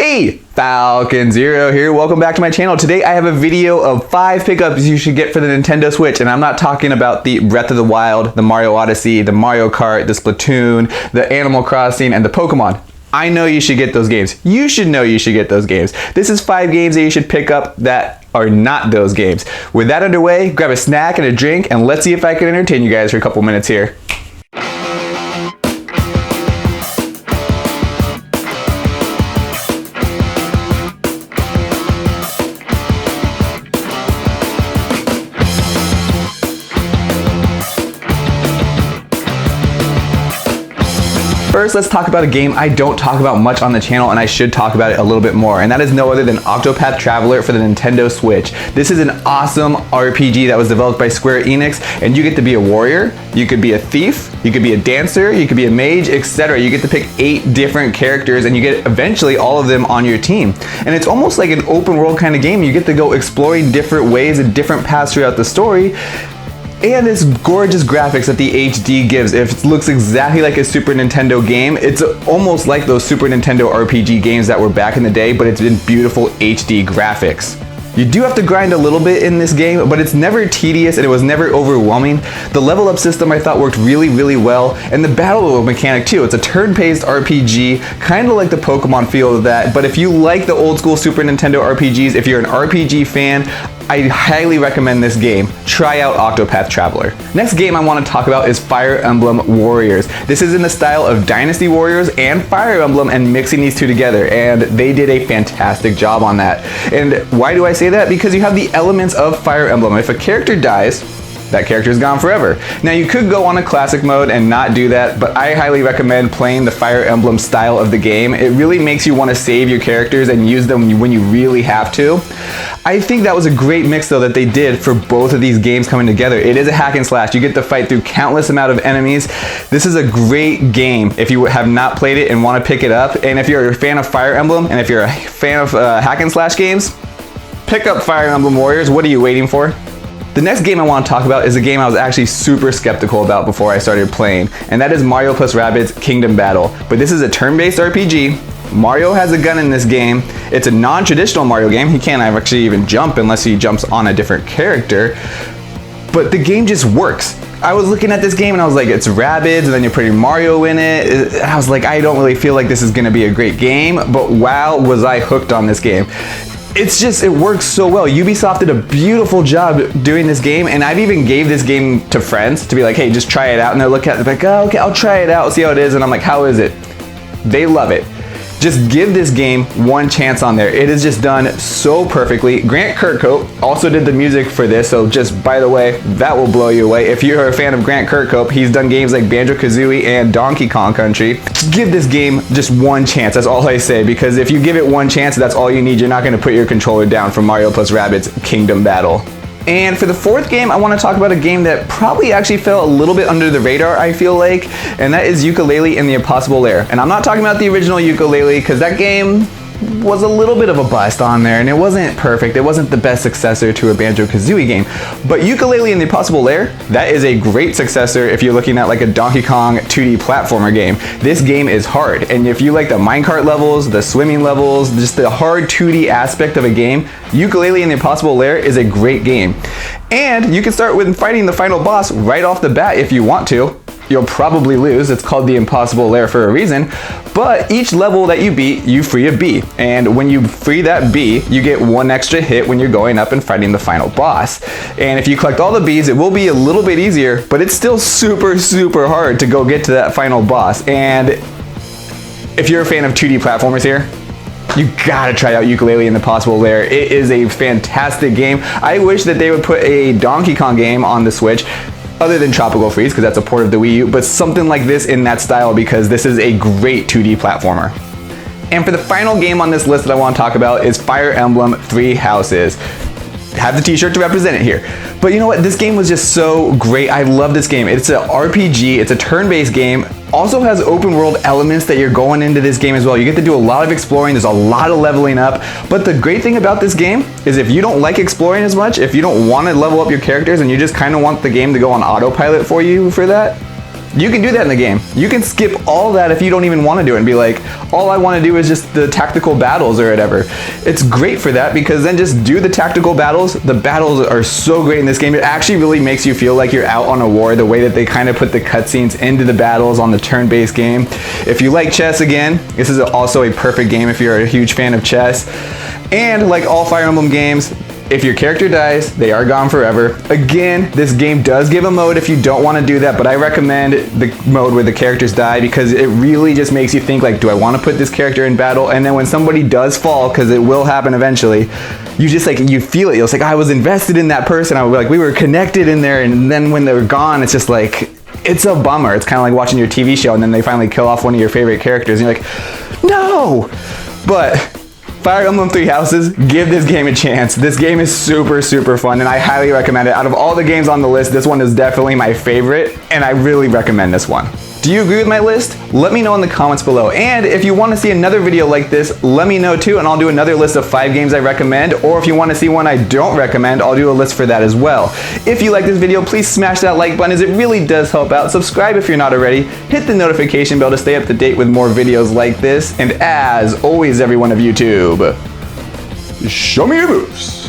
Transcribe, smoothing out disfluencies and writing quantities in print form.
Hey, Falcon Zero here. Welcome back to my channel. Today I have a video of 5 pickups you should get for the Nintendo Switch, and I'm not talking about the Breath of the Wild, the Mario Odyssey, the Mario Kart, the Splatoon, the Animal Crossing, and the Pokemon. I know you should get those games. You should know you should get those games. This is 5 games that you should pick up that are not those games. With that underway, grab a snack and a drink, and let's see if I can entertain you guys for a couple minutes here. First, let's talk about a game I don't talk about much on the channel, and I should talk about it a little bit more, and that is no other than Octopath Traveler for the Nintendo Switch. This is an awesome RPG that was developed by Square Enix, and you get to be a warrior, you could be a thief, you could be a dancer, you could be a mage, etc. You get to pick 8 different characters, and you get eventually all of them on your team. And it's almost like an open world kind of game. You get to go exploring different ways and different paths throughout the story. And this gorgeous graphics that the HD gives. It looks exactly like a Super Nintendo game. It's almost like those Super Nintendo RPG games that were back in the day, but it's in beautiful HD graphics. You do have to grind a little bit in this game, but it's never tedious and it was never overwhelming. The level up system I thought worked really well, and the battle mechanic too. It's a turn-based RPG, kind of like the Pokemon feel of that, but if you like the old school Super Nintendo RPGs, if you're an RPG fan, I highly recommend this game. Try out Octopath Traveler. Next game I want to talk about is Fire Emblem Warriors. This is in the style of Dynasty Warriors and Fire Emblem and mixing these two together, and they did a fantastic job on that. And why do I say that? Because you have the elements of Fire Emblem. If a character dies, that character is gone forever. Now you could go on a classic mode and not do that, but I highly recommend playing the Fire Emblem style of the game. It really makes you want to save your characters and use them when you really have to. I think that was a great mix though that they did for both of these games coming together. It is a hack and slash. You get to fight through countless amount of enemies. This is a great game if you have not played it and want to pick it up. And if you're a fan of Fire Emblem and if you're a fan of hack and slash games, pick up Fire Emblem Warriors. What are you waiting for? The next game I want to talk about is a game I was actually super skeptical about before I started playing, and that is Mario plus Rabbids Kingdom Battle. But this is a turn-based RPG. Mario has a gun in this game. It's a non-traditional Mario game. He can't actually even jump unless he jumps on a different character. But the game just works. I was looking at this game and I was like, it's Rabbids, and then you're putting Mario in it. I was like, I don't really feel like this is going to be a great game, but wow, was I hooked on this game. It works so well. Ubisoft did a beautiful job doing this game, and I've even gave this game to friends to be like, hey, just try it out. And they're looking at it like, oh, okay, I'll try it out, see how it is. And I'm like, how is it? They love it. Just give this game one chance on there. It is just done so perfectly. Grant Kirkhope also did the music for this, so just by the way, that will blow you away. If you're a fan of Grant Kirkhope, he's done games like Banjo-Kazooie and Donkey Kong Country. Give this game just one chance, that's all I say, because if you give it one chance, that's all you need. You're not going to put your controller down for Mario plus Rabbids Kingdom Battle. And for the 4th game, I want to talk about a game that probably actually fell a little bit under the radar, I feel like, and that is Ukulele and the Impossible Lair. And I'm not talking about the original Ukulele, because that game was a little bit of a bust on there, and it wasn't perfect. It wasn't the best successor to a Banjo-Kazooie game. But Ukulele and the Impossible Lair, that is a great successor if you're looking at like a Donkey Kong 2D platformer game. This game is hard, and if you like the minecart levels, the swimming levels, just the hard 2D aspect of a game, Ukulele and the Impossible Lair is a great game. And you can start with fighting the final boss right off the bat if you want to. You'll probably lose. It's called the Impossible Lair for a reason. But each level that you beat, you free a bee. And when you free that bee, you get 1 extra hit when you're going up and fighting the final boss. And if you collect all the bees, it will be a little bit easier, but it's still super hard to go get to that final boss. And if you're a fan of 2D platformers here, you gotta try out Ukulele and the Impossible Lair. It is a fantastic game. I wish that they would put a Donkey Kong game on the Switch, other than Tropical Freeze, because that's a port of the Wii U, but something like this in that style, because this is a great 2D platformer. And for the final game on this list that I want to talk about is Fire Emblem 3 Houses. Have the t-shirt to represent it here. But you know what? This game was just so great. I love this game. It's an RPG. It's a turn-based game. Also has open world elements that you're going into this game as well. You get to do a lot of exploring. There's a lot of leveling up. But the great thing about this game is if you don't like exploring as much, if you don't want to level up your characters and you just kind of want the game to go on autopilot for you for that, You can do that in the game. You can skip all that if you don't even want to do it and be like, all I want to do is just the tactical battles or whatever. It's great for that because then just do the tactical battles. The battles are so great in this game. It actually really makes you feel like you're out on a war, the way that they kind of put the cutscenes into the battles on the turn-based game. If you like chess, again, this is also a perfect game if you're a huge fan of chess. And like all Fire Emblem games, if your character dies, they are gone forever. Again, this game does give a mode if you don't want to do that, but I recommend the mode where the characters die because it really just makes you think like, do I want to put this character in battle? And then when somebody does fall, because it will happen eventually, you just like, you feel it. You're like, I was invested in that person. I was like, we were connected in there. And then when they're gone, it's just like, it's a bummer. It's kind of like watching your TV show and then they finally kill off one of your favorite characters and you're like, no! But Fire Emblem Three Houses, give this game a chance. This game is super, super fun and I highly recommend it. Out of all the games on the list, this one is definitely my favorite and I really recommend this one. Do you agree with my list? Let me know in the comments below. And if you want to see another video like this, let me know too and I'll do another list of 5 games I recommend, or if you want to see one I don't recommend, I'll do a list for that as well. If you like this video, please smash that like button as it really does help out. Subscribe if you're not already. Hit the notification bell to stay up to date with more videos like this. And as always, everyone of YouTube, show me your moves.